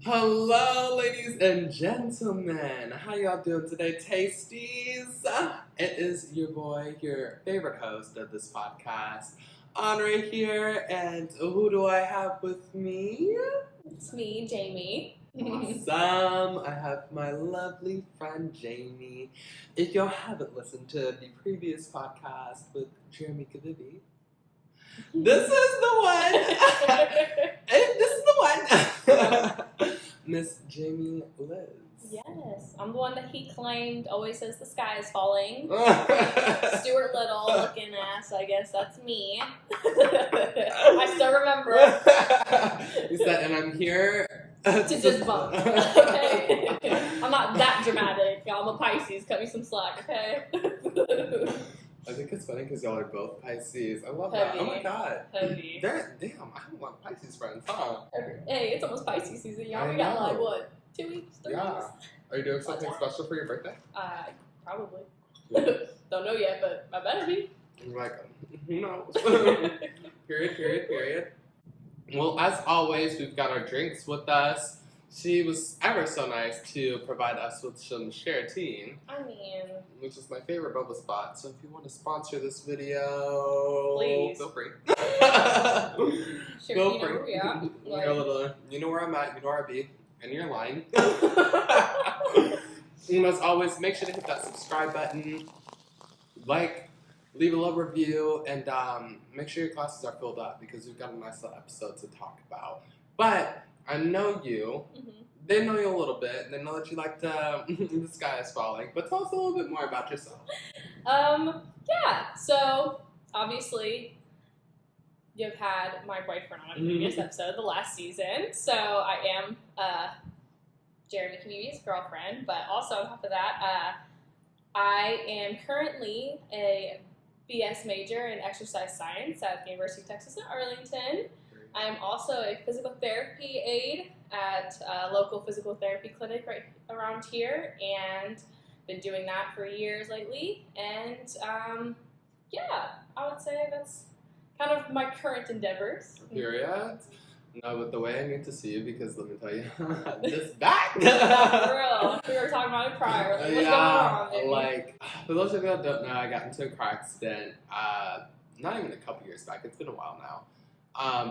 Hello, ladies and gentlemen. How y'all doing today, Tasties? It is your boy, your favorite host of this podcast, Andre here, and who do I have with me? It's me, Jamie. Awesome. I have my lovely friend Jamie. If y'all haven't listened to the previous podcast with Jeremy Kavivi, this is the one. This is the one. Miss Jamie Liz. Yes, I'm the one that he claimed always says the sky is falling. Stuart Little looking ass, I guess that's me. I still remember. He said, and I'm here to just bump. Okay? I'm not that dramatic. I'm a Pisces. Cut me some slack, okay? I think it's funny because y'all are both Pisces. I love Heavy. that. Oh my god. Heavy. Damn, I have a lot of Pisces friends, huh? Hey, it's almost Pisces season, y'all. We I got know. like, what, 2 weeks? 3 Yeah. weeks? Are you doing something special for your birthday? Probably. Don't know yet, but I better be. I'm like, who knows? Period. Well, as always, we've got our drinks with us. She was ever so nice to provide us with some Sheraton, I mean, which is my favorite boba spot. So if you want to sponsor this video, please. feel free. Sure, Feel you free. know where you're at. You're a little, you know where I'm at, you know where I be, and you're lying. And as always, make sure to hit that subscribe button, leave a little review, and make sure your glasses are filled up because we've got a nice little episode to talk about. But I know you. Mm-hmm. They know you a little bit. They know that you like to the sky is falling. But tell us a little bit more about yourself. Yeah. So obviously, you've had my boyfriend on a previous episode, the last season. So I am Jeremy Kavivi's girlfriend, but also on top of that, I am currently a BS major in exercise science at the University of Texas at Arlington. I am also a physical therapy aide at a local physical therapy clinic right around here, and been doing that for years lately. And yeah, I would say that's kind of my current endeavors. Period. No, but the way I need to see you, because let me tell you, this back. For real. We were talking about it prior. Like, what's going on, baby? Like, for those of you that don't know, I got into a car accident, not even a couple years back. It's been a while now.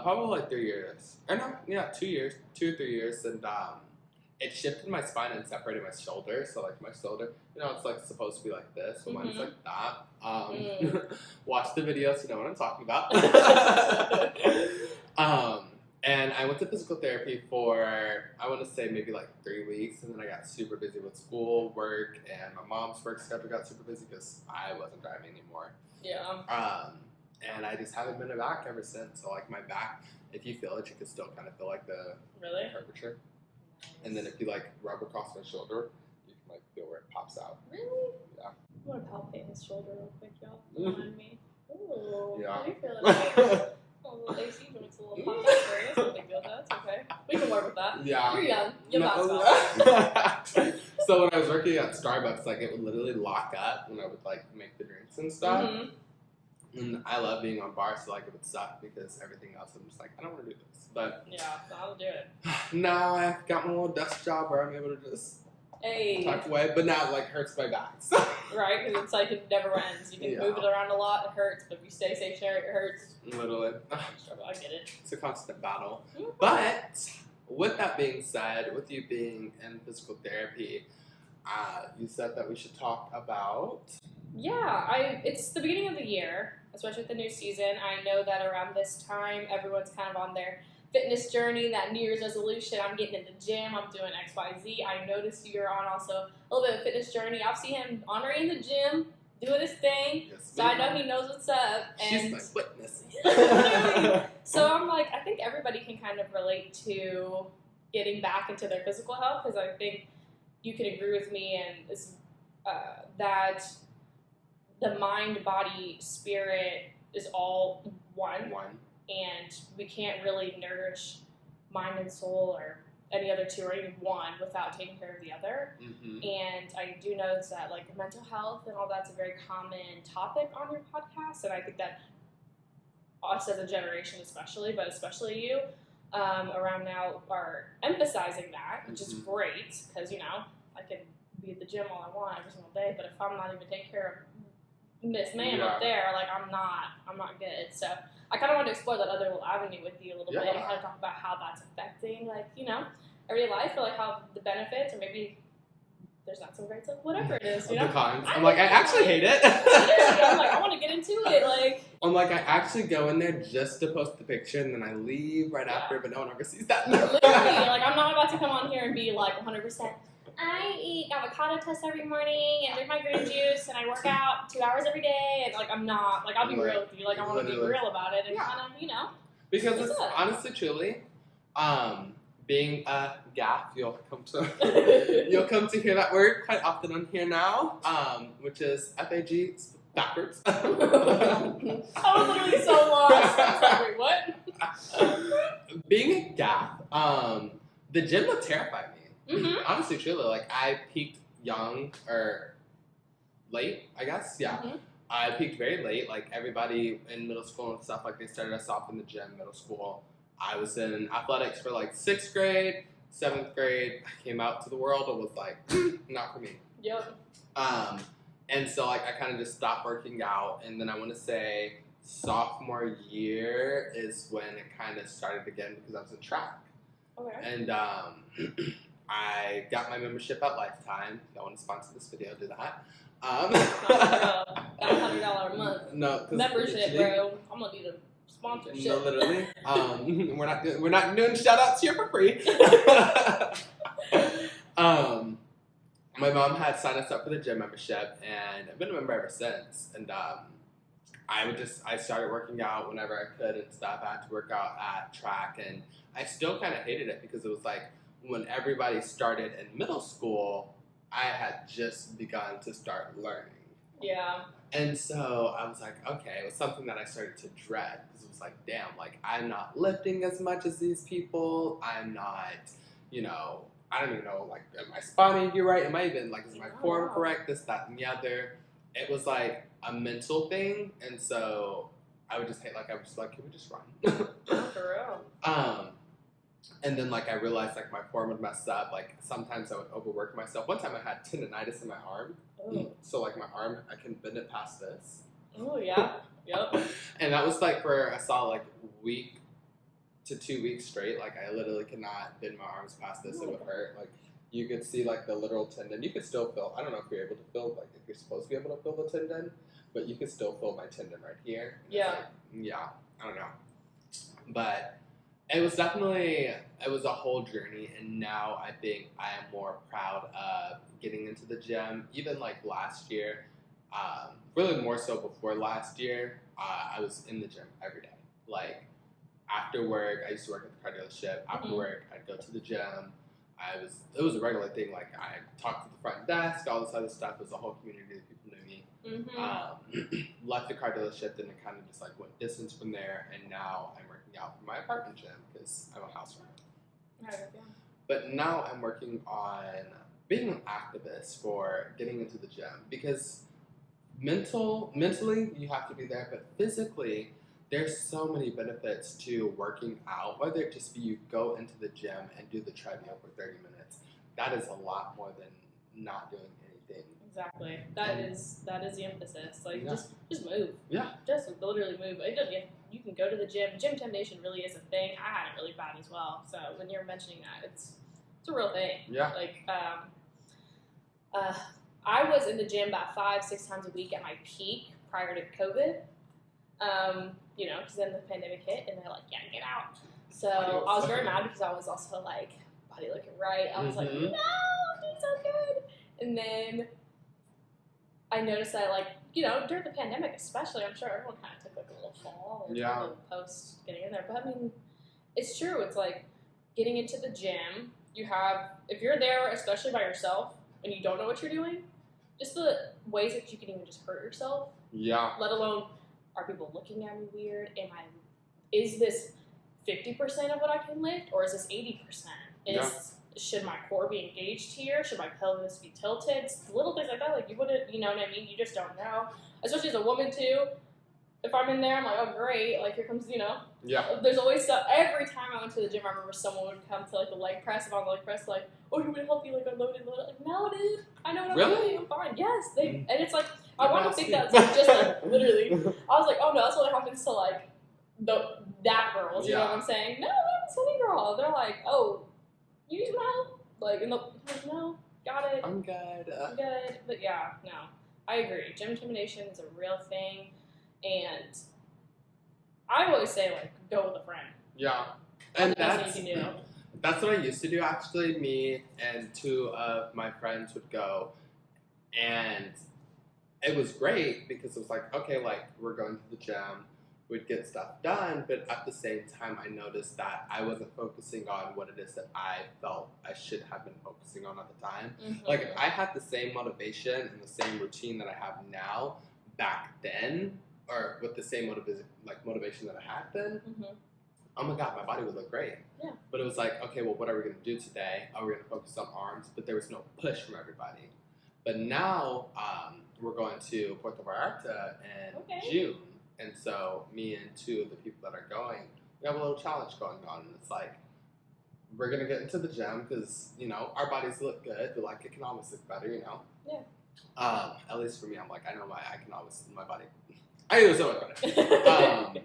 Probably like 3 years. Or no, yeah, 2 years. 2 or 3 years. And it shifted my spine and separated my shoulder. So, like, my shoulder, it's like supposed to be like this. So mine's like that. Watch the video so you know what I'm talking about. And I went to physical therapy for, I want to say maybe like 3 weeks, and then I got super busy with school, work, and my mom's work schedule got super busy because I wasn't driving anymore. Yeah. And I just haven't been back ever since. So like my back, if you feel it, you can still kind of feel like the curvature. Nice. And then if you like rub across my shoulder, you can like feel where it pops out. Really? Yeah. I want to palpate his shoulder real quick, y'all. Remind me. Ooh. Yeah. How do you feel about a little AC joints, a little pop out there. That's no big deal. That's okay. We can work with that. Yeah. You're young. You'll bounce off. So when I was working at Starbucks, like it would literally lock up when I would like make the drinks and stuff. Mm-hmm. And I love being on bar, so like it would suck because everything else I'm just like, I don't want to do this. But yeah, I'll do it. Now I've got my little desk job where I'm able to just tuck away, but now it like hurts my back. So. Right, because it's like it never ends. You can move it around a lot, it hurts, but if you stay stationary, it hurts. Literally. I get it. It's a constant battle. Mm-hmm. But with that being said, with you being in physical therapy, you said that we should talk about. Yeah, it's the beginning of the year, especially with the new season. I know that around this time, everyone's kind of on their fitness journey, that New Year's resolution. I'm getting in the gym, I'm doing X, Y, Z. I noticed you're on also a little bit of a fitness journey. I've seen him honoring the gym, doing his thing, yes, so I know he knows what's up. And she's my witness. So I'm like, I think everybody can kind of relate to getting back into their physical health, because I think you can agree with me and that the mind, body, spirit is all one. And we can't really nourish mind and soul or any other two or even one without taking care of the other. Mm-hmm. And I do notice that like mental health and all that's a very common topic on your podcast. And I think that us as a generation especially, but especially you, around now are emphasizing that, which is great because, you know, I can be at the gym all I want every single day, but if I'm not even taking care of Miss Ma'am up there, like I'm not good. So I kind of want to explore that other little avenue with you a little bit and kind of talk about how that's affecting, like, you know, everyday life, or like how the benefits, or maybe there's not some great stuff, whatever it is, you know. I'm like, I actually hate it. I'm like, I want to get into it, like. I'm like, I actually go in there just to post the picture, and then I leave right after, but no one ever sees that. Literally, like, I'm not about to come on here and be like 100%. I eat avocado toast every morning and drink my green juice and I work out 2 hours every day, and like I'm not, like, I'll be real with you, like I want to be real about it and kind of, you know. Because it's honestly, truly, being a gaff, you'll come to hear that word quite often on here now, which is FAG backwards. I was literally so lost. Sorry, what? Being a gaff, the gym would terrify me. Mm-hmm. Honestly, truly, like I peaked young or late, I guess. Yeah, I peaked very late. Like everybody in middle school and stuff, like they started us off in the gym. Middle school, I was in athletics for like 6th grade, 7th grade. I came out to the world and was like, not for me. Yep. And so like I kind of just stopped working out, and then I want to say sophomore year is when it kind of started again because I was in track. Okay. And I got my membership at Lifetime. If y'all want to sponsor this video, do that. $100 a month. No, membership, bro. I'm gonna need a sponsorship. No, literally. We're not doing shout outs here for free. My mom had signed us up for the gym membership, and I've been a member ever since. And I started working out whenever I could and stuff. I had to work out at track, and I still kind of hated it because it was like when everybody started in middle school, I had just begun to start learning. Yeah. And so I was like, okay, it was something that I started to dread because it was like, damn, like I'm not lifting as much as these people. I'm not, you know, I don't even know, like, am I spotting you right? Am I even, like, is my form correct? This, that, and the other. It was like a mental thing, and so I would just hate, like, I was just like, can we just run? For real. And then, like, I realized, like, my form would mess up. Like, sometimes I would overwork myself. One time I had tendonitis in my arm. Ooh. So, like, my arm, I couldn't bend it past this. Oh, yeah. Yep. And that was, like, for, I saw, like, week to 2 weeks straight. Like, I literally could not bend my arms past this. It would hurt. Like, you could see, like, the literal tendon. You could still feel, I don't know if you're able to feel, like, if you're supposed to be able to feel the tendon, but you could still feel my tendon right here. Yeah. Like, yeah. I don't know. But it was definitely, it was a whole journey, and now I think I am more proud of getting into the gym. Even like last year, really more so before last year, I was in the gym every day. Like after work, I used to work at the car dealership. After work, I'd go to the gym. It was a regular thing. Like I talked to the front desk, all this other stuff. It was a whole community of people knew me. Left the car dealership, then it kind of just like went distance from there, and now I'm working out from my apartment gym because I'm a housewife. Right, yeah. But now I'm working on being an activist for getting into the gym because mentally you have to be there, but physically there's so many benefits to working out. Whether it just be you go into the gym and do the treadmill for 30 minutes, that is a lot more than not doing anything. Exactly. That is the emphasis. Like just move. Yeah. Just literally move. It doesn't. You can go to the gym. Gym temptation really is a thing. I had it really bad as well. So when you're mentioning that, it's a real thing. Yeah. Like I was in the gym about 5-6 times a week at my peak prior to COVID. You know, because then the pandemic hit and they're like, yeah, get out. So I was very mad because I was also like body looking right. I was like, no, I'm doing so good. And then I noticed that, like, you know, during the pandemic especially, I'm sure everyone kind of took like a little fall post getting in there. But I mean, it's true. It's like getting into the gym. You have, if you're there, especially by yourself, and you don't know what you're doing, just the ways that you can even just hurt yourself. Yeah. Let alone, are people looking at me weird? Is this 50% of what I can lift, or is this 80%? Should my core be engaged here? Should my pelvis be tilted? Little things like that, like you wouldn't, you know what I mean? You just don't know. Especially as a woman too, if I'm in there, I'm like, oh great, like here comes, Yeah. There's always every time I went to the gym, I remember someone would come to like the leg press, if I'm on the leg press, like, oh, you want me to help you like unload it? Like, no, dude, I know what I'm doing. I'm fine. Yes, and it's like I want to think that's like just like literally. I was like, oh no, that's what happens to like that girls. You know what I'm saying? No, that happens to any girl. They're like, oh, you need some help? Like, and no, got it. I'm good. I'm good. But yeah, no, I agree. Gym intimidation is a real thing, and I always say like, go with a friend. Yeah, and that's what you can do. That's what I used to do actually. Me and two of my friends would go, and it was great because it was like, okay, like we're going to the gym, we'd get stuff done, but at the same time, I noticed that I wasn't focusing on what it is that I felt I should have been focusing on at the time. Mm-hmm. Like if I had the same motivation and the same routine that I have now back then, or with the same motivation that I had then, oh my god, my body would look great. Yeah. But it was like, okay, well, what are we going to do today? Are we going to focus on arms? But there was no push from everybody. But now we're going to Puerto Vallarta in June. And so me and two of the people that are going, we have a little challenge going on. And it's like, we're going to get into the gym because, our bodies look good. But like, it can always look better, Yeah. At least for me, I'm like, I know I can always, my body, I do so much better.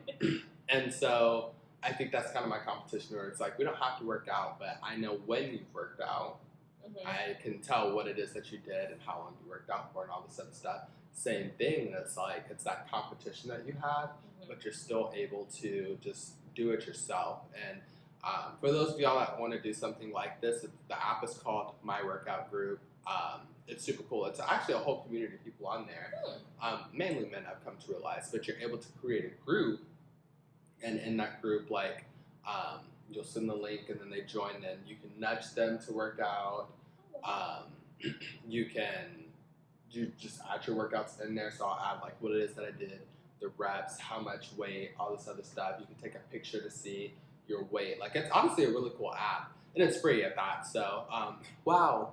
And so I think that's kind of my competition where it's like, we don't have to work out, but I know when you've worked out. I can tell what it is that you did and how long you worked out for and all this other stuff. Same thing, it's like, it's that competition that you have, but you're still able to just do it yourself. And for those of y'all that want to do something like this, the app is called My Workout Group. It's super cool. It's actually a whole community of people on there. Mainly men, I've come to realize, but you're able to create a group, and in that group, like, you'll send the link and then they join, and you can nudge them to work out. You just add your workouts in there, so I'll add like what it is that I did, the reps, how much weight, all this other stuff. You can take a picture to see your weight. Like, it's honestly a really cool app, and it's free at that. So, wow.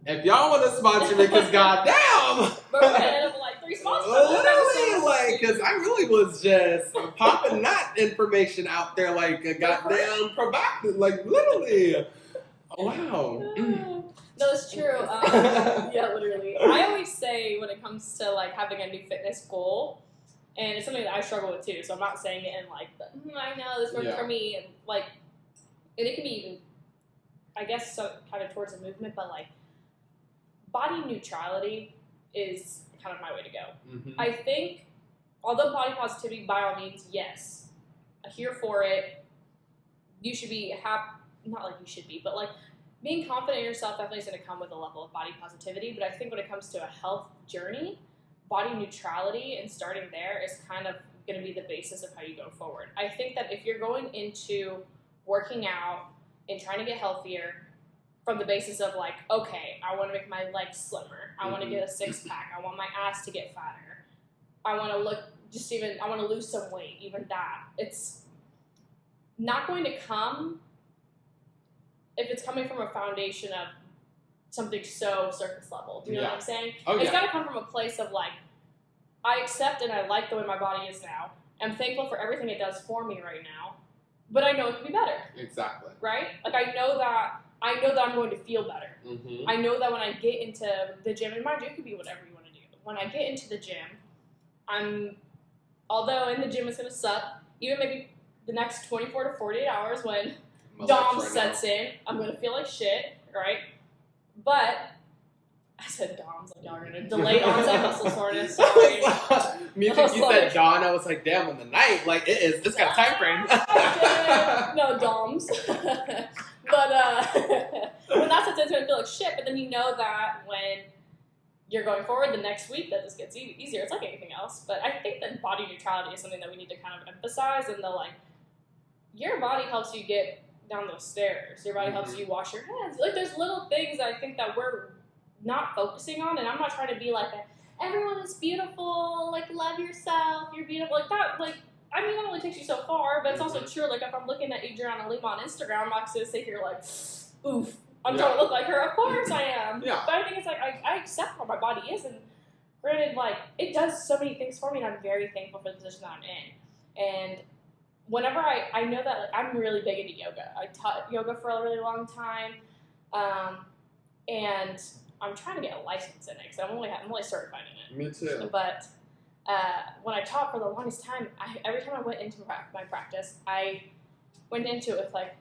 If y'all want to sponsor me, because goddamn, we're gonna end up like 3 sponsors. Literally, like, because I really was just popping that information out there like a goddamn provocative, like literally. Wow. No, it's true. Yeah, literally. I always say when it comes to like having a new fitness goal, and it's something that I struggle with too. So I'm not saying it in like, I know this worked for me, and like, and it can be even, I guess, so kind of towards a movement, but like, body neutrality is kind of my way to go. I think, although body positivity, by all means, yes, I'm here for it. You should be happy, not like you should be, but like, being confident in yourself definitely is going to come with a level of body positivity, but I think when it comes to a health journey, body neutrality and starting there is kind of going to be the basis of how you go forward. I think that if you're going into working out and trying to get healthier from the basis of like, okay, I want to make my legs slimmer, I want to get a 6-pack, I want my ass to get fatter, I want to look I want to lose some weight, even that, it's not going to come if it's coming from a foundation of something so surface level. Do you know what I'm saying? It's got to come from a place of like, I accept and I like the way my body is now. I'm thankful for everything it does for me right now, but I know it can be better. Exactly. Right? Like I know that I'm going to feel better. I know that when I get into the gym, and mind you, it could be whatever you want to do. When I get into the gym, although in the gym it's going to suck, even maybe the next 24 to 48 hours when Dom sets in, I'm going to feel like shit, right? But, I said Dom's, like y'all are going to delay Dom's muscle soreness, sorry. Me thinking you said Dawn, I was like, damn, in the night, like it's got a time frame. No, Dom's. But, when that sets in, it's going to feel like shit, but then you know that when you're going forward the next week, that just gets easier. It's like anything else. But I think that body neutrality is something that we need to kind of emphasize, and your body helps you get down those stairs. Your body helps you wash your hands. Like, there's little things I think that we're not focusing on, and I'm not trying to be like, everyone is beautiful, like, love yourself, you're beautiful, like that, like, I mean, that only takes you so far, but it's also true, like, if I'm looking at Adriana Lima on Instagram, I'm not going to sit here like, oof, I'm trying to look like her. Of course I am. Yeah. But I think it's like, I accept what my body is, and granted, like, it does so many things for me, and I'm very thankful for the position that I'm in. And whenever I know that, like, I'm really big into yoga. I taught yoga for a really long time, and I'm trying to get a license in it because I'm only certified in it. Me too. But when I taught for the longest time, every time I went into my practice, I went into it with like,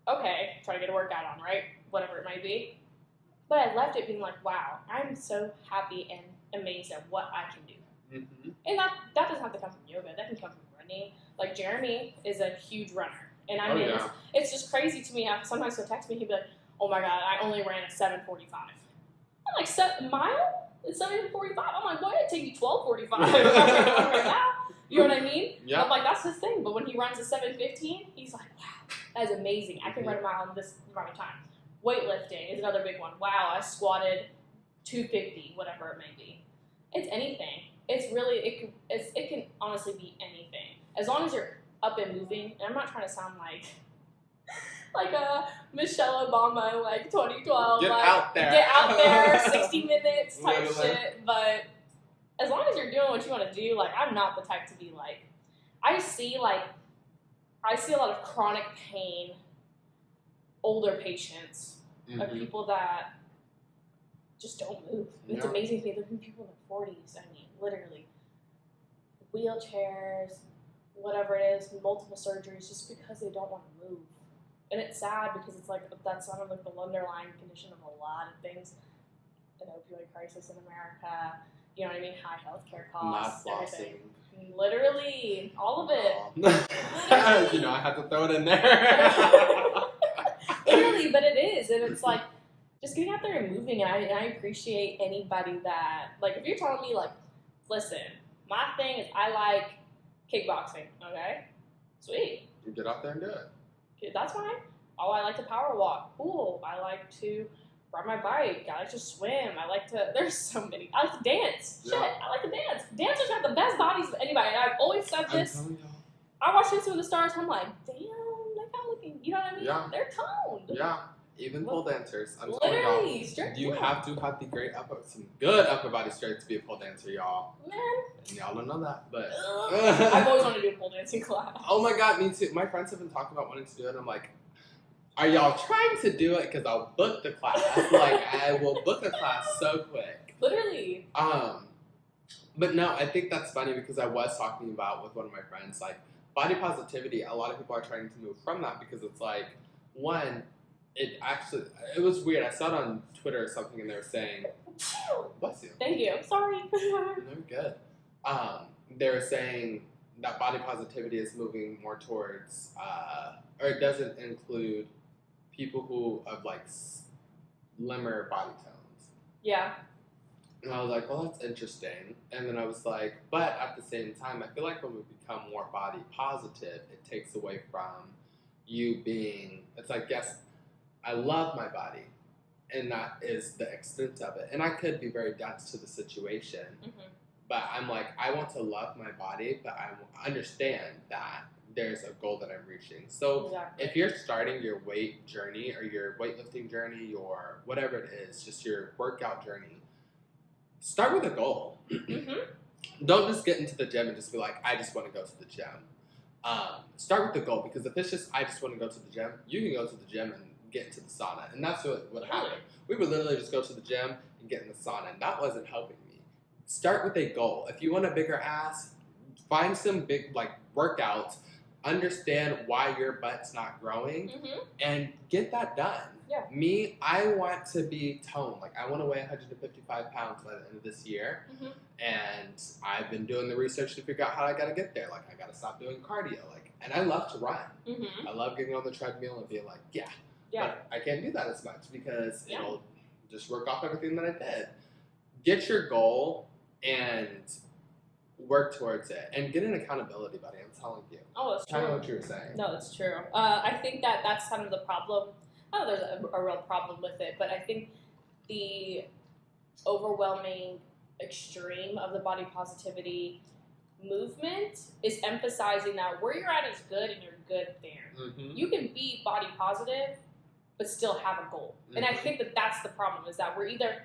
okay, try to get a workout on, right? Whatever it might be. But I left it being like, wow, I'm so happy and amazed at what I can do. Mm-hmm. And that doesn't have to come from yoga. That can come from running. Like, Jeremy is a huge runner. And I mean, it's just crazy to me how sometimes he'll text me, he'll be like, oh my God, I only ran a 7:45. I'm like, mile? It's 7:45? I'm like, why did it take you 12:45? right now. You know what I mean? Yeah. I'm like, that's his thing. But when he runs a 7:15, he's like, wow, that is amazing. I can run a mile in this amount of time. Weightlifting is another big one. Wow, I squatted 250, whatever it may be. It's anything. It's really, it can honestly be anything. As long as you're up and moving, and I'm not trying to sound like a Michelle Obama, like 2012. Get like, out there. Get out there, 60 minutes type Literally. shit. But as long as you're doing what you want to do, like, I'm not the type to be like, I see a lot of chronic pain, older patients, of people that just don't move. It's amazing to me. There have been people in their 40s, I mean, literally. Wheelchairs, whatever it is, multiple surgeries, just because they don't want to move. And it's sad because it's like, that's kind of like the underlying condition of a lot of things. An opioid crisis in America, you know what I mean? High healthcare costs, Not everything. Literally, all of it. You know, I have to throw it in there. Literally, but it is, and it's like, just getting out there and moving, and I appreciate anybody that, like, if you're telling me, like, listen, my thing is I like kickboxing, okay? Sweet. You get out there and do it. Okay, that's fine. Oh, I like to power walk. Cool. I like to ride my bike. I like to swim. There's so many. I like to dance. Yeah. Shit, I like to dance. Dancers have the best bodies of anybody, and I've always said this. I'm telling y'all. I watch Dancing with the Stars, and I'm like, damn, they got looking, you know what I mean? Yeah. They're toned. Yeah. Even pole dancers. I'm Literally, telling y'all. You have to have some good upper body strength to be a pole dancer, y'all. Man. And y'all don't know that, but I've always wanted to do a pole dancing class. Oh my God, me too. My friends have been talking about wanting to do it, and I'm like, are y'all trying to do it? Because I'll book the class. Like, I will book the class so quick. Literally. But no, I think that's funny because I was talking about with one of my friends, like, body positivity. A lot of people are trying to move from that because it's like, one, it was weird. I saw it on Twitter or something, and they were saying, bless you. Thank you. Sorry. No, good. They were saying that body positivity is moving more towards, or it doesn't include people who have like slimmer body tones. Yeah. And I was like, well, that's interesting. And then I was like, but at the same time, I feel like when we become more body positive, it takes away from you being, it's like, yes, I love my body. And that is the extent of it. And I could be very dense to the situation. Mm-hmm. But I'm like, I want to love my body, but I understand that there's a goal that I'm reaching. So if you're starting your weight journey or your weightlifting journey or whatever it is, just your workout journey, start with a goal. Mm-hmm. Don't just get into the gym and just be like, I just want to go to the gym. Start with the goal, because if it's just, I just want to go to the gym, you can go to the gym and get into the sauna. And that's what happened. We would literally just go to the gym and get in the sauna, and that wasn't helping me. Start with a goal. If you want a bigger ass, find some big workouts, understand why your butt's not growing, mm-hmm. and get that done. Yeah. Me, I want to be toned. Like, I want to weigh 155 pounds by the end of this year. Mm-hmm. And I've been doing the research to figure out how I got to get there. Like, I got to stop doing cardio. And I love to run. Mm-hmm. I love getting on the treadmill and being like, yeah. But I can't do that as much because it'll just work off everything that I did. Get your goal and work towards it. And get an accountability buddy, I'm telling you. Oh, that's true. Kind of what you were saying. No, it's true. I think that's kind of the problem. I don't know if there's a real problem with it, but I think the overwhelming extreme of the body positivity movement is emphasizing that where you're at is good and you're good there. Mm-hmm. You can be body positive, but still have a goal. Mm-hmm. And I think that's the problem, is that we're either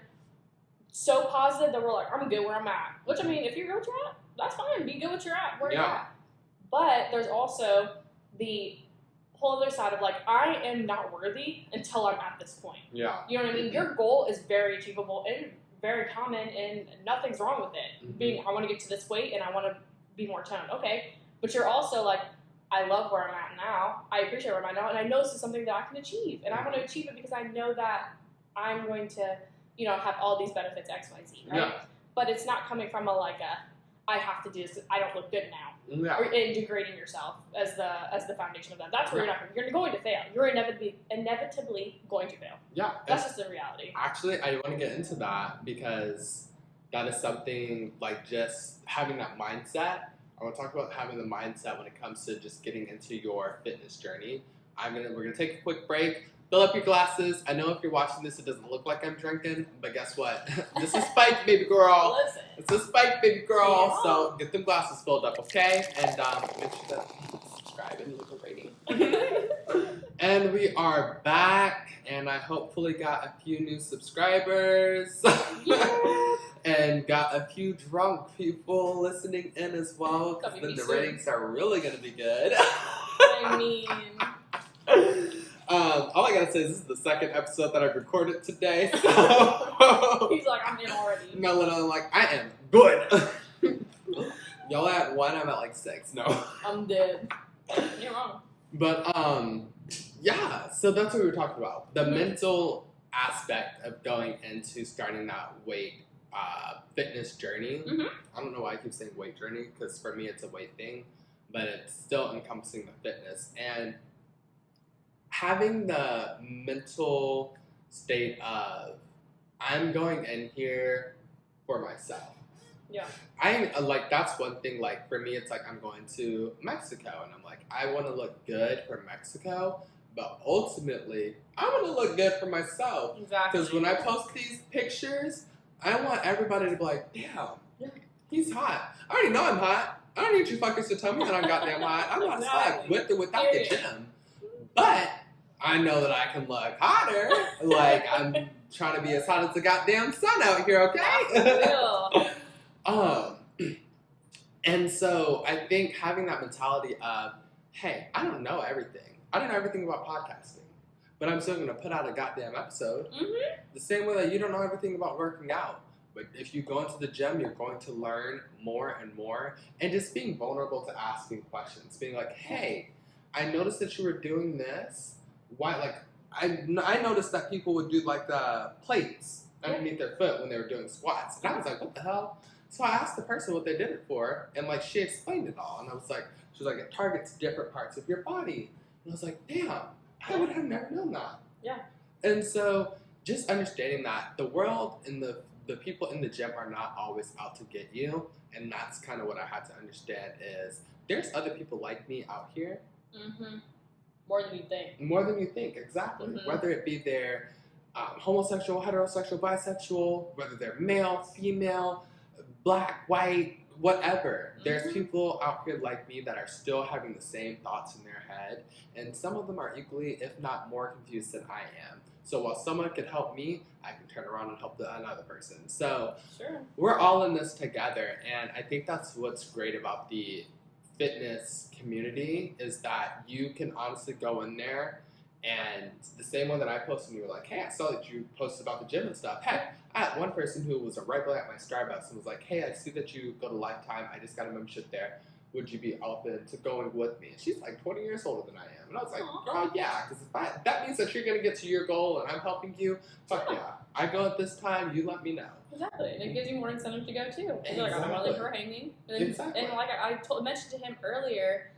so positive that we're like, I'm good where I'm at. Which, I mean, if you're good where you're at, that's fine. Be good where you're at. But there's also the whole other side of like, I am not worthy until I'm at this point. Yeah. You know what I mean? Your goal is very achievable and very common, and nothing's wrong with it. Being, I want to get to this weight and I want to be more toned. Okay. But you're also like, I love where I'm at now. I appreciate where I'm at now. And I know this is something that I can achieve. And I want to achieve it because I know that I'm going to, have all these benefits, X, Y, Z, right? Yeah. But it's not coming from I have to do this, I don't look good now. Yeah. Or degrading yourself as the foundation of that. That's where you're going to fail. You're inevitably going to fail. Yeah. That's just the reality. Actually, I want to get into that because that is something like just having that mindset. I want to talk about having the mindset when it comes to just getting into your fitness journey. We're gonna take a quick break. Fill up your glasses. I know if you're watching this, it doesn't look like I'm drinking, but guess what? This is Spike, baby girl. Listen. It's a Spike, baby girl. Yeah. So get them glasses filled up, okay? And make sure to subscribe and leave a rating. And we are back, and I hopefully got a few new subscribers. Yeah. And got a few drunk people listening in as well, because then the ratings are really going to be good. I mean... all I gotta say is this is the second episode that I've recorded today. So he's like, I'm in already. No, literally, like, I am good. Y'all at 1, I'm at like 6. No. I'm dead. You're wrong. But, yeah, so that's what we were talking about. The mental aspect of going into starting that weight fitness journey. I don't know why I keep saying weight journey, because for me it's a weight thing, but it's still encompassing the fitness. And having the mental state of, I'm going in here for myself. Yeah. That's one thing, like, for me, it's like, I'm going to Mexico, and I'm like, I want to look good for Mexico, but ultimately, I want to look good for myself. Exactly. Because when I post these pictures, I want everybody to be like, damn, he's hot. I already know I'm hot. I don't need you fuckers to tell me that I'm goddamn hot. I'm not hot with or without the gym. But I know that I can look hotter. Like, I'm trying to be as hot as the goddamn sun out here, okay? And so I think having that mentality of, hey, I don't know everything. I don't know everything about podcasting, but I'm still going to put out a goddamn episode. The same way that you don't know everything about working out. But if you go into the gym, you're going to learn more and more. And just being vulnerable to asking questions. Being like, hey, I noticed that you were doing this. Why, like, I noticed that people would do, like, the plates underneath their foot when they were doing squats. And I was like, what the hell? So I asked the person what they did it for, and, like, she explained it all. And I was like, she was like, it targets different parts of your body. And I was like, damn, I would have never known that. Yeah. And so just understanding that the world and the people in the gym are not always out to get you. And that's kind of what I had to understand is there's other people like me out here. More than you think. More than you think, exactly. Whether it be they're homosexual, heterosexual, bisexual, whether they're male, female, black, white, whatever. There's people out here like me that are still having the same thoughts in their head. And some of them are equally, if not more confused than I am. So while someone could help me, I can turn around and help another person. So we're all in this together. And I think that's what's great about the fitness community is that you can honestly go in there, and the same one that I posted, and you were like, hey, I saw that you posted about the gym and stuff. Heck, I had one person who was a regular at my Starbucks and was like, hey, I see that you go to Lifetime. I just got a membership there. Would you be open to going with me? And she's like 20 years older than I am. And I was like, girl, yeah, because that means that you're going to get to your goal and I'm helping you. Fuck yeah. I go at this time, you let me know. Exactly. And it gives you more incentive to go too. You're like, I'm really for hanging. And like I mentioned to him earlier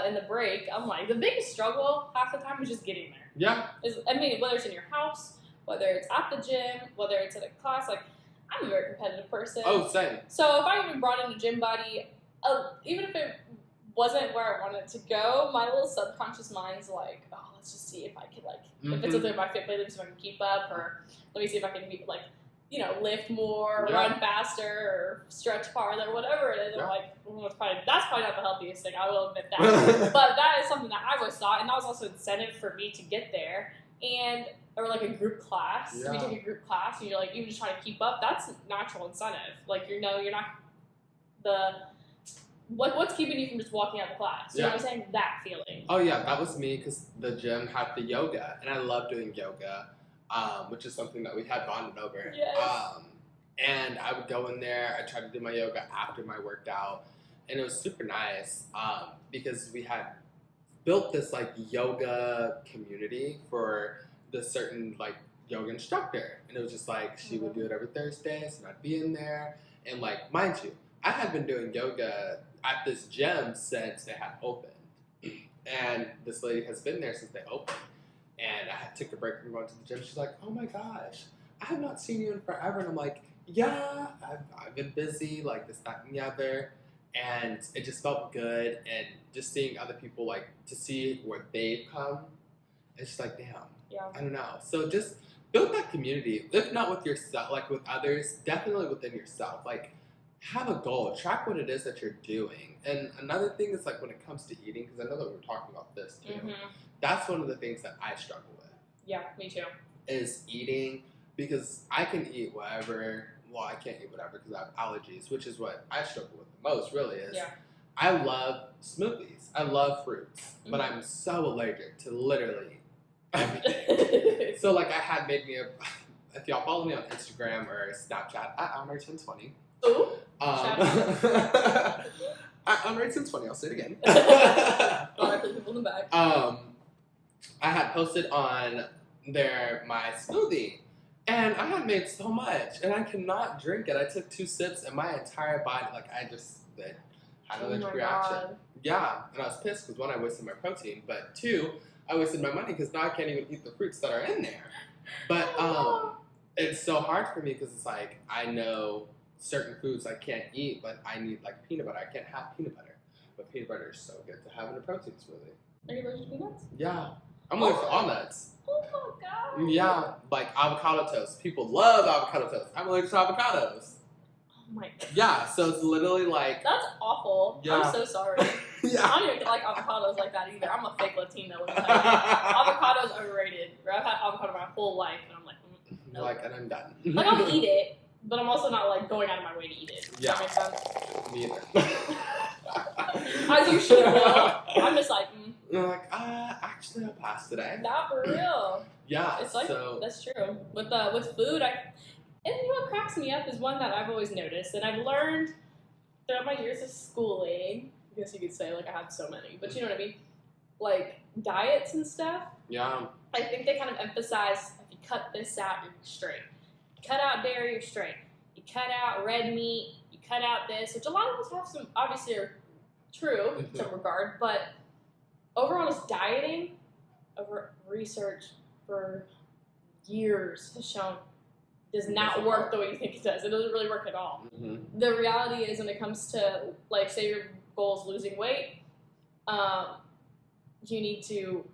in the break, I'm like, the biggest struggle half the time is just getting there. Yeah. Whether it's in your house, whether it's at the gym, whether it's at a class, like, I'm a very competitive person. Oh, same. So if I even brought in a gym buddy, even if it wasn't where I wanted to go, my little subconscious mind's like, oh, let's just see if I can, like, if it's something my fit playlist, if I can keep up, or let me see if I can be, like, lift more, run faster, or stretch farther, whatever it is. I'm like, that's probably not the healthiest thing, I will admit that. But that is something that I always thought, and that was also incentive for me to get there. And or like a group class. Yeah. If you take a group class and you're like even just trying to keep up, that's natural incentive. Like you're not what's keeping you from just walking out of class? You know what I'm saying? That feeling. Oh yeah, that was me because the gym had the yoga, and I love doing yoga, which is something that we had bonded over. Yes. And I would go in there. I tried to do my yoga after my workout, and it was super nice because we had built this like yoga community for the certain like yoga instructor, and it was just like she would do it every Thursdays, and I'd be in there, and like mind you, I had been doing yoga at this gym since they had opened, and this lady has been there since they opened, and I took a break from going to the gym. She's like, "Oh my gosh, I have not seen you in forever," and I'm like, "Yeah, I've been busy, like this, that, and the other." And it just felt good, and just seeing other people, like, to see where they've come, it's just like, damn, I don't know. So just build that community, if not with yourself, like with others, definitely within yourself. Like, have a goal, track what it is that you're doing. And another thing is, like, when it comes to eating, because I know that we're talking about this too, that's one of the things that I struggle with. Yeah, me too. Is eating, because I can eat whatever. Well, I can't eat whatever because I have allergies, which is what I struggle with the most, really, is I love smoothies. I love fruits, but I'm so allergic to literally everything. So, like, I had made me if y'all follow me on Instagram or Snapchat, at Amber1020. Ooh, Amber1020, I'll say it again. I'll put people in the back. I had posted on there my smoothie. And I had made so much, and I cannot drink it. I took 2 sips, and my entire body, like, I just had an allergic reaction. God. Yeah, and I was pissed because 1, I wasted my protein, but 2, I wasted my money because now I can't even eat the fruits that are in there. But it's so hard for me because it's like I know certain foods I can't eat, but I need, like, peanut butter. I can't have peanut butter, but peanut butter is so good to have in a protein smoothie. Are you allergic to peanuts? Yeah, I'm allergic to all nuts. Oh my god. Yeah, like avocado toast. People love avocado toast. I'm allergic to avocados. Oh my god. Yeah, so it's literally like... That's awful. Yeah. I'm so sorry. Yeah. I don't even like avocados like that either. I'm a fake Latina. Let me tell you. Avocados overrated. I've had avocado my whole life, and I'm like, You're like, and I'm done. Like, I'll eat it, but I'm also not like going out of my way to eat it. Does that make sense? Me either. As you should will. I'm just like, You're like, actually, I'll pass today. Not for real. Yeah, it's like so... That's true. With food, and you know what cracks me up is one that I've always noticed, and I've learned throughout my years of schooling. I guess you could say, like, I have so many, but you know what I mean? Like, diets and stuff. Yeah. I think they kind of emphasize, if you cut this out, you're straight. You cut out dairy, you're straight. You cut out red meat, you cut out this, which a lot of us have some, obviously are true in some regard, but overall, this dieting, research for years has shown does not work the way you think it does. It doesn't really work at all. The reality is, when it comes to, like, say your goal is losing weight, you need to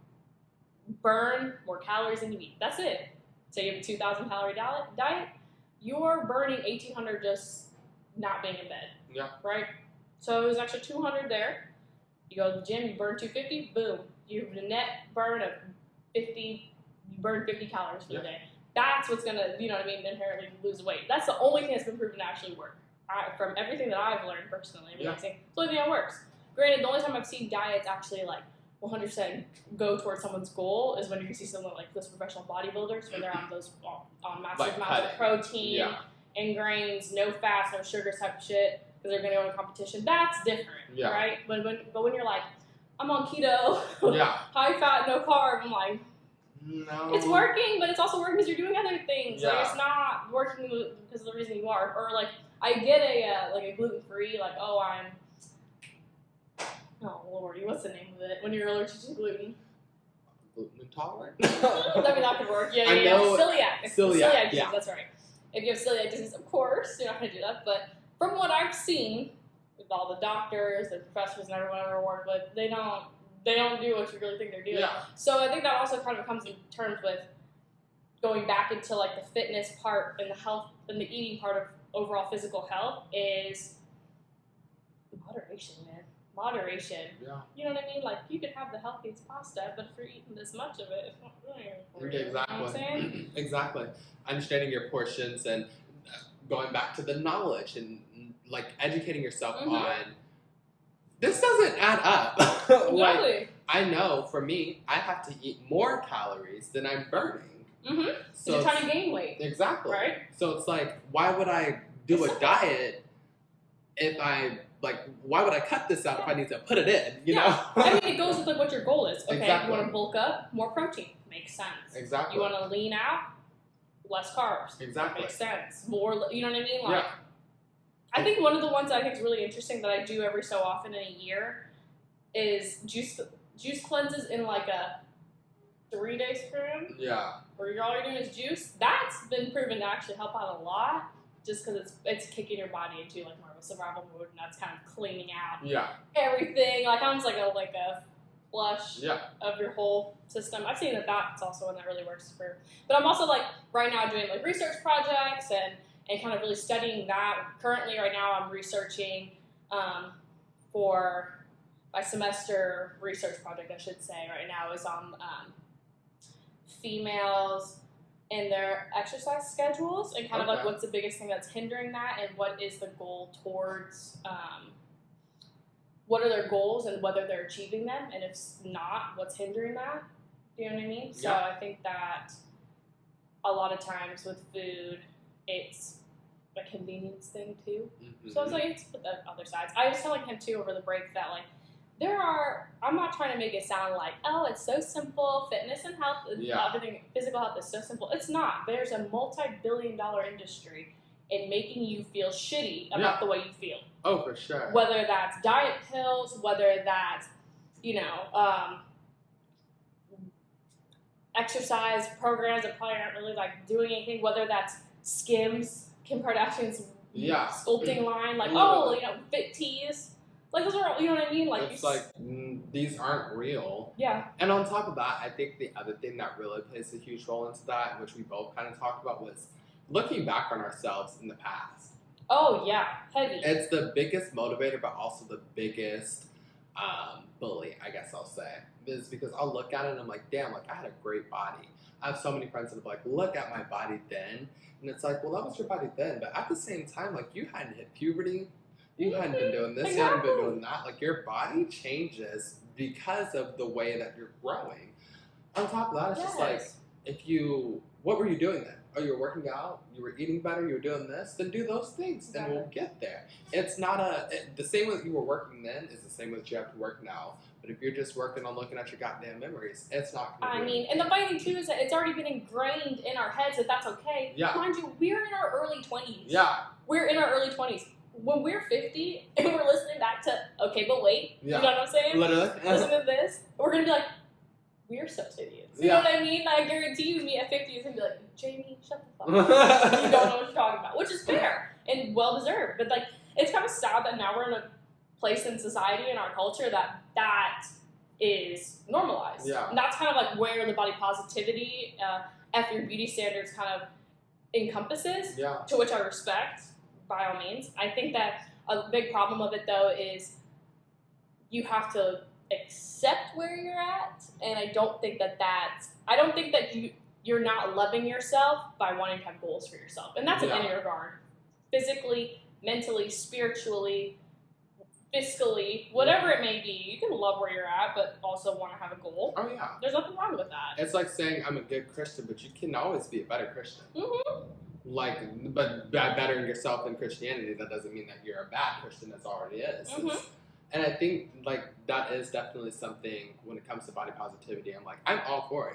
burn more calories than you eat. That's it. Say you have a 2,000 calorie diet, you're burning 1,800 just not being in bed. Yeah. Right? So there's an extra 200 there. You go to the gym, you burn 250, boom. You have a net burn of 50, you burn 50 calories for the day. That's what's going to, you know what I mean, inherently lose weight. That's the only thing that's been proven to actually work. From everything that I've learned personally, it's the only thing that works. Granted, the only time I've seen diets actually, like, 100% go towards someone's goal is when you can see someone like those professional bodybuilders when they're on those massive amounts of protein and grains, no fats, no sugar type shit, because they're going to go in competition. That's different, right? But when you're like, I'm on keto, high fat, no carb, I'm like, no. It's working, but it's also working because you're doing other things. Like, it's not working because of the reason you are. Or, like, I get a gluten-free, like, oh, Lordy, what's the name of it? When you're allergic to gluten. Gluten intolerant? I mean, that could work. Yeah. Celiac disease, that's right. If you have celiac disease, of course, you're not going to do that. But from what I've seen, with all the doctors, the professors, and everyone I've ever worked with, they don't do what you really think they're doing. Yeah. So I think that also kind of comes in terms with going back into, like, the fitness part and the health and the eating part of overall physical health is moderation, man. moderation. Yeah. You know what I mean? Like, you could have the healthiest pasta, but if you're eating this much of it, it's not doing anything for you. Exactly. You know what I'm saying? Exactly. Understanding your portions and going back to the knowledge and like educating yourself on this doesn't add up. Like, Exactly. I know for me, I have to eat more calories than I'm burning. So you're trying to gain weight. Exactly. Right? So it's like, why would I do a diet if why would I cut this out if I need to put it in, you know? I mean, it goes with like what your goal is. Okay, Exactly. you want to bulk up, more protein. Makes sense. Exactly. You want to lean out, less carbs. Exactly. Makes sense. More, you know what I mean? Like, Yeah. I think one of the ones that I think is really interesting that I do every so often in a year is juice cleanses in like a 3-day span. Yeah. Where all you're doing is juice. That's been proven to actually help out a lot, just because it's kicking your body into like more of a survival mode, and that's kind of cleaning out everything. Like almost like a flush of your whole system. I've seen that that's also one that really works for. But I'm also like right now doing like research projects and kind of really studying that. Currently, right now, I'm researching for my semester research project, I should say, right now is on females and their exercise schedules and kind of like what's the biggest thing that's hindering that and what is the goal towards, what are their goals and whether they're achieving them, and if not, what's hindering that? Do you know what I mean? So I think that a lot of times with food, it's a convenience thing too. So it's like, it's the other sides. I was telling him too over the break that like I'm not trying to make it sound like, oh, it's so simple, fitness and health, everything, physical health is so simple. It's not. There's a multi-billion-dollar industry in making you feel shitty about the way you feel. Oh, for sure. Whether that's diet pills, whether that's, exercise programs that probably aren't really like doing anything, whether that's Skims, Kim Kardashian's sculpting line, like, fit teas. Like, those are, you know what I mean? Like, it's like, these aren't real. Yeah. And on top of that, I think the other thing that really plays a huge role into that, which we both kind of talked about, was looking back on ourselves in the past. Oh, yeah. Heavy. It's the biggest motivator, but also the biggest bully, I guess I'll say. Is because I'll look at it and I'm like, damn, like, I had a great body. I have so many friends that are like, look at my body then. And it's like, well, that was your body then. But at the same time, like, you hadn't hit puberty. You hadn't been doing this, you hadn't been doing that. Like, your body changes because of the way that you're growing. On top of that, it's just like, what were you doing then? Oh, you were working out, you were eating better, you were doing this, then do those things, and we'll get there. It's not the same way that you were working then is the same way that you have to work now. But if you're just working on looking at your goddamn memories, it's not going to I mean, and the funny thing too is that it's already been ingrained in our heads that that's okay. Yeah. Mind you, we're in our early 20s. Yeah. We're in our early 20s. When we're 50 and we're listening back to, okay, but wait, you know what I'm saying? Literally. Listen to this. We're going to be like, we're such idiots. You know what I mean? I guarantee you, me at 50 is going to be like, Jamie, shut the fuck up. You don't know what you're talking about. Which is fair and well-deserved. But, like, it's kind of sad that now we're in a place in society, in our culture, that is normalized. Yeah. And that's kind of like where the body positivity, F your beauty standards kind of encompasses, to which I respect, by all means. I think that a big problem of it, though, is you have to accept where you're at, and I don't think that you're not loving yourself by wanting to have goals for yourself. And that's in any regard. Physically, mentally, spiritually, fiscally, whatever it may be, you can love where you're at, but also want to have a goal. Oh, yeah. There's nothing wrong with that. It's like saying I'm a good Christian, but you can always be a better Christian. But bettering yourself in Christianity, that doesn't mean that you're a bad Christian as already is. And I think, like, that is definitely something when it comes to body positivity. I'm like, I'm all for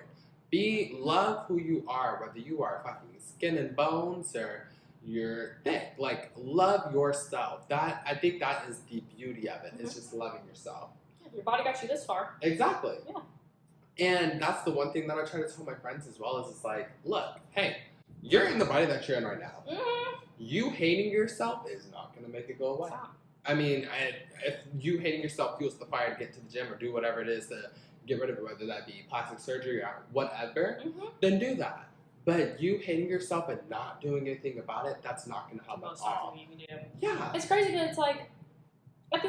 it. Love who you are, whether you are fucking skin and bones or you're thick. Like, love yourself. I think that is the beauty of it. It's just loving yourself. Yeah, your body got you this far. Exactly. Yeah. And that's the one thing that I try to tell my friends as well, is it's like, look, hey, you're in the body that you're in right now. You hating yourself is not going to make it go away. Stop. I mean, if you hating yourself fuels the fire to get to the gym or do whatever it is to get rid of it, whether that be plastic surgery or whatever, then do that. But you hating yourself and not doing anything about it, that's not going to help at all. You can do. Yeah. It's crazy because it's like, At the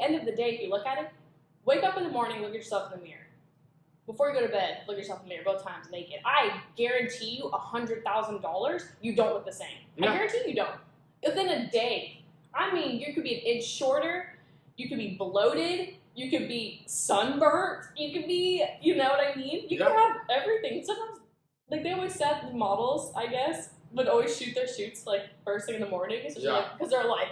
end of the day, if you look at it, wake up in the morning, look at yourself in the mirror. Before you go to bed, look at yourself in the mirror both times naked. I guarantee you $100,000, you don't look the same. Yeah. I guarantee you don't. Within a day. I mean, you could be an inch shorter, you could be bloated, you could be sunburnt, you could be, you know what I mean? You could have everything. Sometimes, like they always said, the models, I guess, would always shoot their shoots like first thing in the morning, because they're like,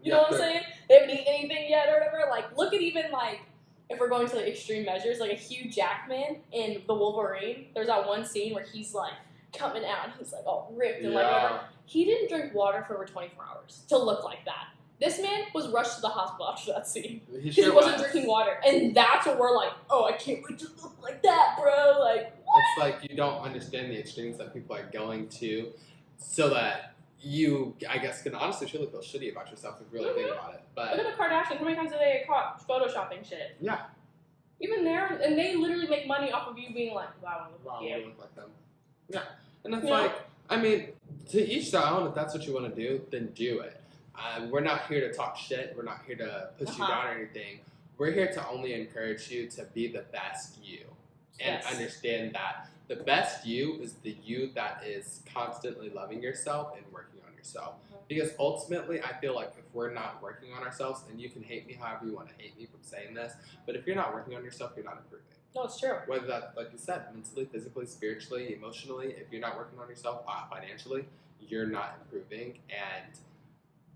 you know what I'm saying? They haven't eaten anything yet or whatever. Like, look at even like, if we're going to like extreme measures, like a Hugh Jackman in The Wolverine, there's that one scene where he's like coming out and he's like all ripped and like whatever. He didn't drink water for over 24 hours to look like that. This man was rushed to the hospital after that scene because he wasn't drinking water, and that's what we're like. Oh, I can't wait to look like that, bro. Like, what? It's like you don't understand the extremes that people are going to, so that you, I guess, can honestly truly feel shitty about yourself if you really think about it. But look at the Kardashians. How many times do they get caught photoshopping shit? Yeah. Even there, and they literally make money off of you being like, wow, I look like them. Yeah. And it's like, I mean, to each their own. If that's what you want to do, then do it. We're not here to talk shit. We're not here to push you down or anything. We're here to only encourage you to be the best you. And understand that the best you is the you that is constantly loving yourself and working on yourself. Because ultimately, I feel like if we're not working on ourselves, and you can hate me however you want to hate me from saying this, but if you're not working on yourself, you're not improving. No, it's true. Whether that's, like you said, mentally, physically, spiritually, emotionally, if you're not working on yourself, financially, you're not improving. And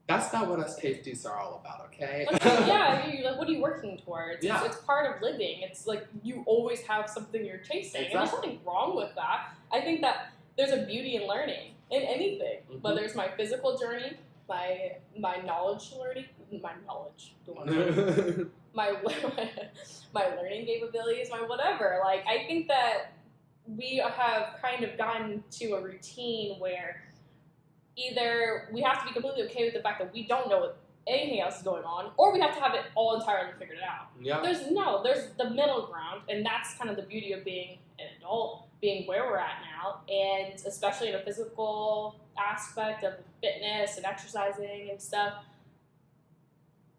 that's not what us Tasties are all about, okay? Like, what are you working towards? It's part of living. It's like you always have something you're chasing. And there's nothing wrong with that. I think that there's a beauty in learning, in anything. Whether it's my physical journey, my knowledge learning, my learning capabilities, my whatever. Like, I think that we have kind of gotten to a routine where either we have to be completely okay with the fact that we don't know what anything else is going on, or we have to have it all entirely figured out. Yeah. There's the middle ground, and that's kind of the beauty of being an adult, being where we're at now, and especially in a physical aspect of fitness and exercising and stuff.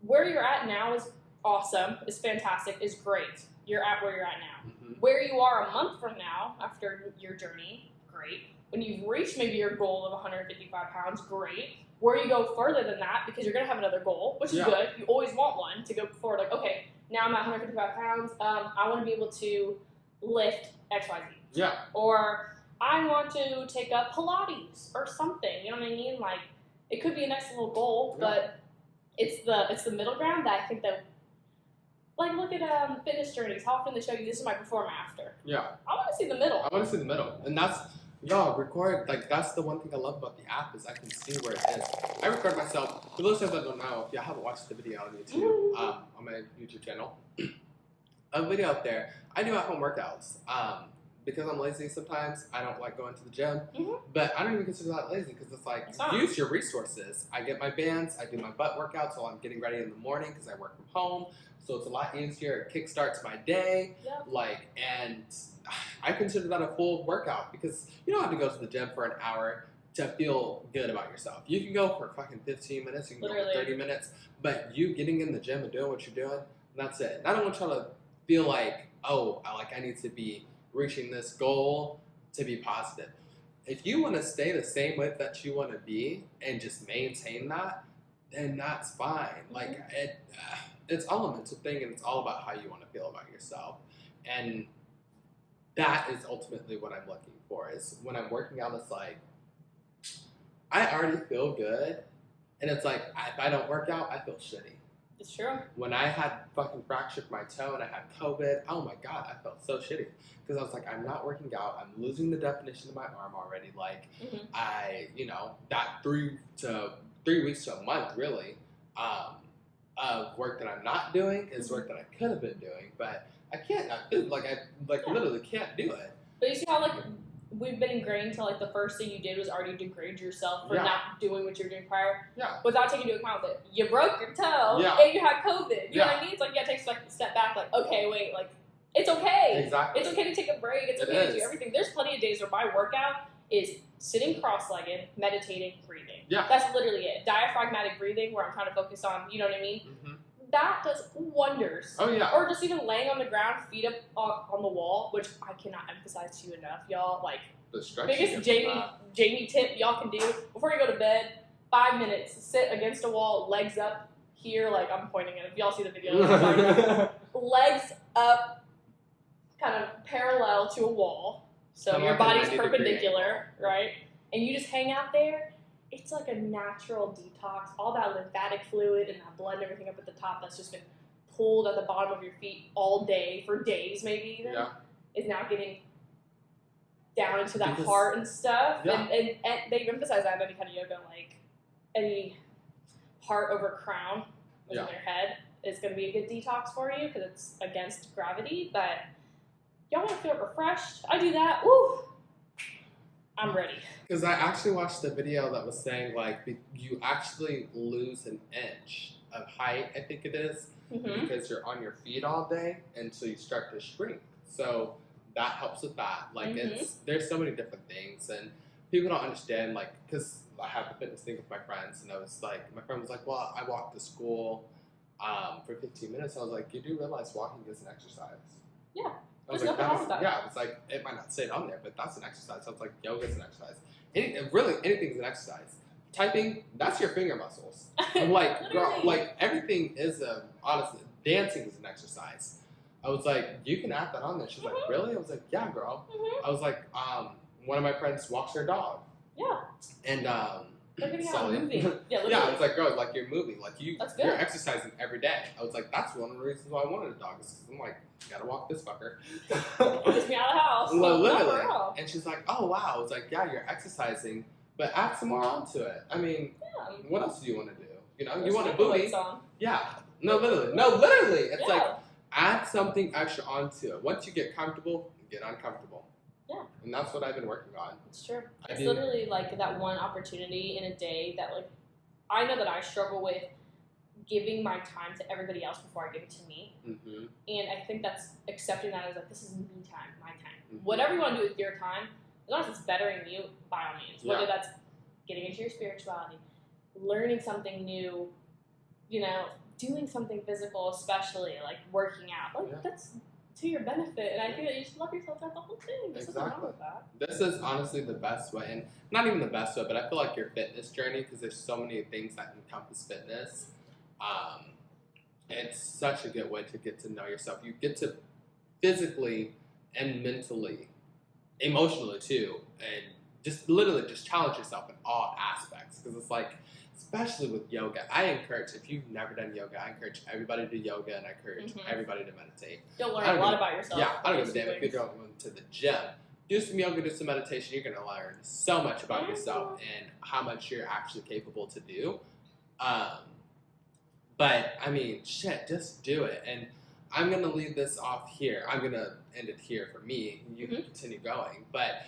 Where you're at now is awesome, is fantastic, is great. You're at where you're at now. Where you are a month from now, after your journey, great. When you've reached maybe your goal of 155 pounds, great. Where you go further than that, because you're going to have another goal, which is good. You always want one to go forward. Like, okay, now I'm at 155 pounds. I want to be able to lift XYZ. Yeah. Or I want to take up Pilates or something. You know what I mean? Like, it could be a next little goal, but it's the middle ground that I think that, like, look at fitness journeys. How often they show you this is my before and after. Yeah. I want to see the middle. I want to see the middle, and that's. Record, like, that's the one thing I love about the app is I can see where it is. I record myself. For those that don't know, if you haven't watched the video on YouTube, on my YouTube channel, a video up there, I do at-home workouts. Because I'm lazy sometimes, I don't like going to the gym, but I don't even consider that lazy because it's like, use your resources. I get my bands, I do my butt workouts while I'm getting ready in the morning because I work from home, so it's a lot easier. It kickstarts my day, and I consider that a full workout because you don't have to go to the gym for an hour to feel good about yourself. You can go for fucking 15 minutes, you can go for 30 minutes, but you getting in the gym and doing what you're doing, that's it. And I don't want y'all to feel like, I need to be reaching this goal to be positive. If you want to stay the same way that you want to be and just maintain that, then that's fine. Like, it's all a mental thing, and it's all about how you want to feel about yourself. And that is ultimately what I'm looking for, is when I'm working out, it's like, I already feel good, and it's like, if I don't work out, I feel shitty. It's true. When I had fucking fractured my toe and I had COVID, oh my God, I felt so shitty. Because I was like, I'm not working out, I'm losing the definition of my arm already. Like, that 3 weeks to a month, really, of work that I'm not doing is work that I could have been doing, but I can't. I literally can't do it. But you see how, like, we've been ingrained to, like, the first thing you did was already degrade yourself for not doing what you were doing prior. Yeah. Without taking into account that you broke your toe and you had COVID. You know what I mean? It's like, it takes, like, a step back, like, okay, wait, like, it's okay. Exactly. It's okay to take a break. It's okay to do everything. There's plenty of days where my workout is sitting cross-legged, meditating, breathing. Yeah. That's literally it. Diaphragmatic breathing, where I'm trying to focus on, you know what I mean? Mm-hmm. That does wonders. Oh, yeah. Or just even laying on the ground, feet up on the wall, which I cannot emphasize to you enough, y'all. Like, The stretching. biggest Jamie tip y'all can do before you go to bed, 5 minutes, sit against a wall, legs up here, like I'm pointing at it. If y'all see the video, I'm talking about. Legs up, kind of parallel to a wall. So Kinda your like a body's 90-degree perpendicular, angle. right? And you just hang out there. It's like a natural detox. All that lymphatic fluid and that blood and everything up at the top that's just been pulled at the bottom of your feet all day, for days maybe even, is now getting down into that heart and stuff. Yeah. And they emphasize that in any kind of yoga, like any heart over crown in their head is going to be a good detox for you because it's against gravity. But y'all want to feel refreshed? I do that. Woo! I'm ready. Because I actually watched the video that was saying, like, you actually lose an inch of height, I think it is, because you're on your feet all day, and so you start to shrink. So that helps with that. Like, there's so many different things, and people don't understand, like, because I have the fitness thing with my friends, and I was like, my friend was like, well, I walked to school for 15 minutes. I was like, you do realize walking is an exercise? Yeah. I was like, yeah, it's like, it might not say it on there, but that's an exercise. So it's like, yoga is an exercise. Anything's an exercise. Typing, that's your finger muscles. I'm like, girl, like, everything is honestly, dancing is an exercise. I was like, you can add that on there. She's like, really? I was like, yeah, girl. I was like, one of my friends walks her dog. Yeah. And, look at how I'm moving. Yeah, I was like, girl, like, you're moving. Like, you're exercising every day. I was like, that's one of the reasons why I wanted a dog. Is because I'm like, gotta walk this fucker. Gets me out of the house. Well, literally. And she's like, oh, wow. I was like, yeah, you're exercising, but add some more onto it. I mean, what else do you want to do? You know, you want a booty. Yeah. No, literally. It's like, add something extra onto it. Once you get comfortable, get uncomfortable. Yeah. And that's what I've been working on. It's true. It's literally like that one opportunity in a day that, like, I know that I struggle with giving my time to everybody else before I give it to me. And I think that's accepting that as like, this is me time, my time. Whatever you want to do with your time, as long as it's bettering you, by all means. Whether that's getting into your spirituality, learning something new, you know, doing something physical, especially like working out. Like that's to your benefit, and I feel that you should love yourself throughout the whole thing. There's nothing wrong with that. This is honestly the best way, and not even the best way, but I feel like your fitness journey, because there's so many things that encompass fitness. It's such a good way to get to know yourself. You get to physically and mentally, emotionally too, and just literally just challenge yourself in all aspects. Because it's like, especially with yoga, I encourage, if you've never done yoga, I encourage everybody to do yoga, and I encourage everybody to meditate. You'll learn a lot about yourself. Yeah, I don't give a damn if you're going to the gym. Do some yoga, do some meditation, you're going to learn so much about yourself and how much you're actually capable to do. But, I mean, shit, just do it. And I'm going to leave this off here. I'm going to end it here for me. You can continue going. But,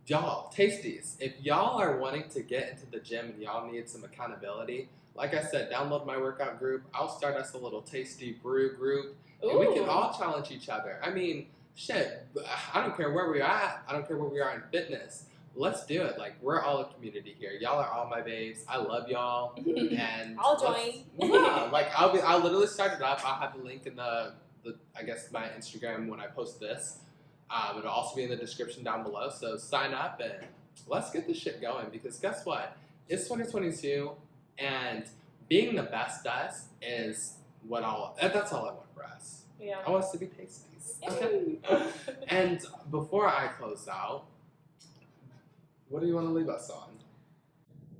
y'all, Tasties, if y'all are wanting to get into the gym and y'all need some accountability, like I said, download my workout group. I'll start us a little Tasty Brew group. And we can all challenge each other. I mean, shit, I don't care where we're at. I don't care where we are in fitness. Let's do it. Like, we're all a community here. Y'all are all my babes. I love y'all. And I'll join. Like, I'll literally start it up. I'll have the link in the I guess my Instagram when I post this. It'll also be in the description down below. So sign up and let's get this shit going, because guess what? It's 2022 and being the best us is that's all I want for us. Yeah. I want us to be Tasties. Okay. And before I close out, what do you want to leave us on?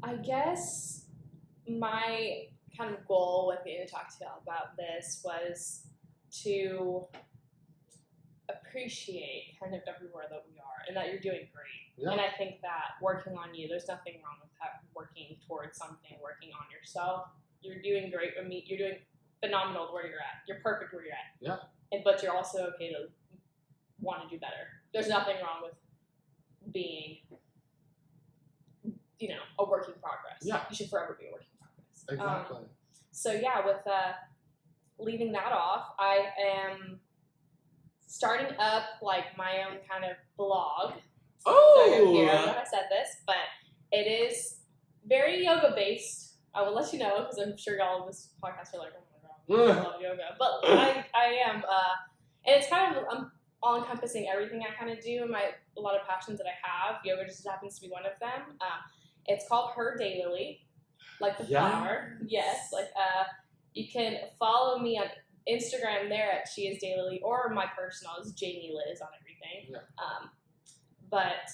I guess my kind of goal with getting to talk to y'all about this was to appreciate kind of everywhere that we are and that you're doing great. Yeah. And I think that working on you, there's nothing wrong with that, working towards something, working on yourself. You're doing great. I mean, you're doing phenomenal where you're at. You're perfect where you're at. Yeah. But you're also okay to want to do better. There's nothing wrong with being, you know, a work in progress. Yeah. You should forever be a work in progress. Exactly. So yeah, with leaving that off, I am starting up like my own kind of blog Oh! Here, I don't know if I said this, but it is very yoga based. I will let you know because I'm sure y'all in this podcast are like, oh my god, I love yoga. But I am, and it's kind of all encompassing everything I kind of do and a lot of passions that I have. Yoga just happens to be one of them. It's called Her Daily, like the flower. Yes, like you can follow me on Instagram there at She Is Daily, or my personal is Jamie Liz on everything. Yeah. But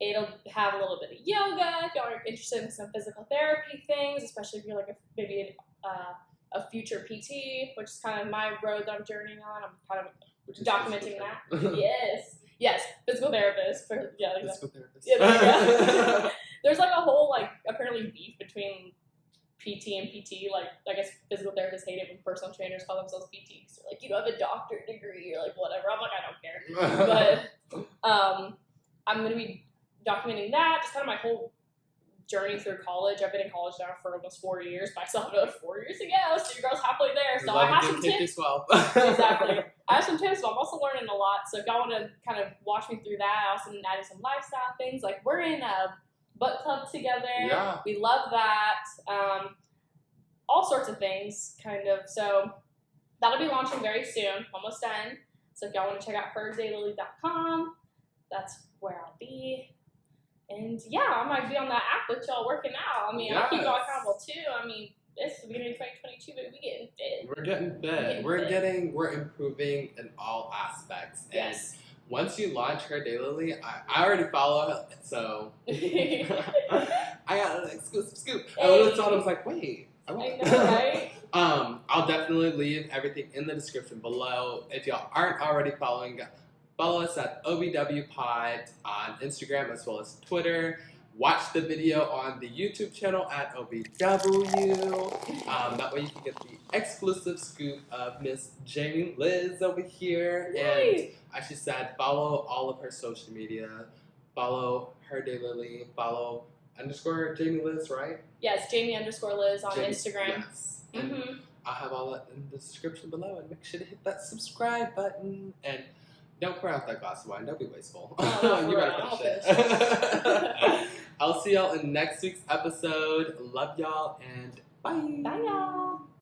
it'll have a little bit of yoga if y'all are interested in some physical therapy things, especially if you're like maybe a future PT, which is kind of my road that I'm journeying on. I'm kind of documenting that. Yes, physical therapist. Physical therapist. Yeah, there's like a whole apparently beef between PT and PT. Like, I guess physical therapists hate it when personal trainers call themselves PTs. They're like, you don't have a doctorate degree, or like whatever. I'm like, I don't care. But I'm gonna be documenting that, just kind of my whole journey through college. I've been in college now for almost 4 years, but I still have another 4 years to go, so your girl's halfway there. So I have some tips. Exactly. I have some tips, but I'm also learning a lot. So if y'all want to kind of watch me through that, I also added some lifestyle things. Like, we're in a book club together. Yeah. We love that. All sorts of things, kind of. So that'll be launching very soon, almost done. So if y'all want to check out herdaily.com, that's where I'll be. And yeah, I might be on that app with y'all working out. I mean, I keep y'all accountable too. I mean, it's the beginning of 2022, but we getting fit. We're getting fit. We're improving in all aspects. Yes. And once you launch Her Daily, I already follow it, so I got an exclusive scoop. I literally thought, I was like, wait. I know, right? I'll definitely leave everything in the description below. If y'all aren't already following, follow us at OBW Pod on Instagram as well as Twitter. Watch the video on the YouTube channel at OBW. That way you can get the exclusive scoop of Miss Jamie Liz over here. Yay. And I should said, follow all of her social media. Follow Her Daily. Follow _ Jamie Liz, right? Yes, Jamie_Liz on Instagram. Yes. Mm-hmm. I'll have all that in the description below, and make sure to hit that subscribe button. And don't pour out that glass of wine. Don't be wasteful. No, You gotta finish it. I'll see y'all in next week's episode. Love y'all, and bye. Bye, y'all.